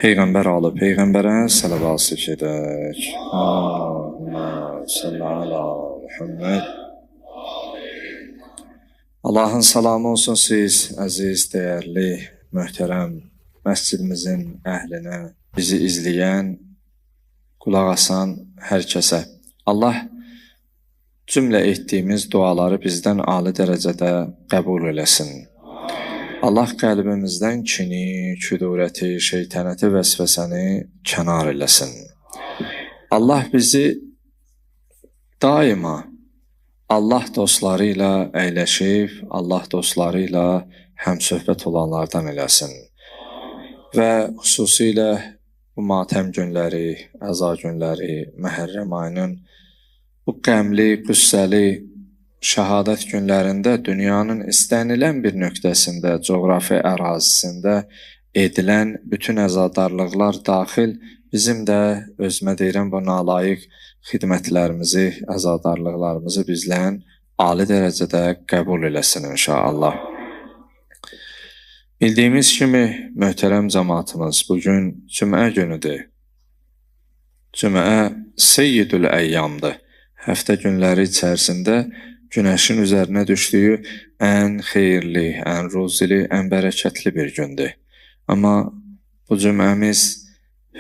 Peyğəmbər alı Peyğəmbərə səlavası edək. Allahümmə salli ala Muhammed. Allahın salamı olsun siz, əziz, dəyərli, möhtərəm məscidimizin əhlinə, bizi izləyən, qulaq asan hər kəsə. Allah cümlə etdiyimiz duaları bizdən ali dərəcədə qəbul eləsin. Allah qəlbimizdən kini, küdurəti, şeytanəti, vəsvəsəni kənar eləsin. Allah bizi daima Allah dostları ilə əyləşib, Allah dostları ilə həmsöhbət olanlardan eləsin. Və xüsusilə bu matəm günləri, əza günləri, Məhərrəm ayının bu qəmli, qüssəli şəhadət günlərində dünyanın istənilən bir nöqtəsində, coğrafi ərazisində edilən bütün əzadarlıqlar daxil bizim də özümə deyirəm bu nalayiq xidmətlərimizi, əzadarlıqlarımızı bizlən ali dərəcədə qəbul eləsin inşallah. Bildiyimiz kimi möhtərəm cəmaatımız bugün cümə günüdür. Cümə Seyyidül Əyyamdır. Həftə günləri içərisində günəşin üzərinə düşdüyü ən xeyirli, ən ruzili, ən bərəkətli bir gündür. Amma bu cüməmiz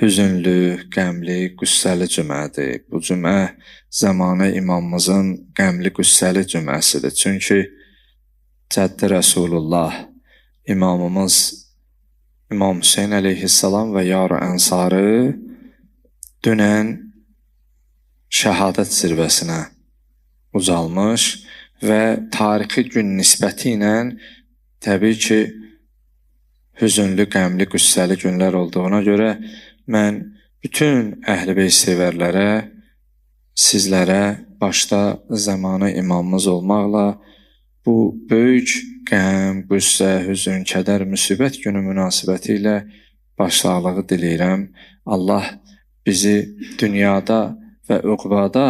hüzünlü, qəmli, qüssəli cümədir. Bu cümə zamanı imamımızın qəmli, qüssəli cüməsidir. Çünki Cəddi Rəsulullah, imamımız İmam Hüseyin əleyhissalam və Yar-ı Ənsarı dünən şəhadət zirvəsinə ucalmış və tarixi gün nisbəti ilə təbii ki, hüzünlü, qəmli, qüssəli günlər olduğuna görə mən bütün Əhl-i-Beyt sevərlərə, sizlərə başda zamanı imamımız olmaqla bu böyük qəm, qüssə, hüzün, kədər, müsibət günü münasibəti ilə başsağlığı diləyirəm. Allah bizi dünyada və uqbada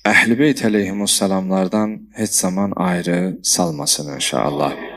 Əhl-i Beyt əleyhimussalamlardan heç zaman ayrı salmasın inşallah.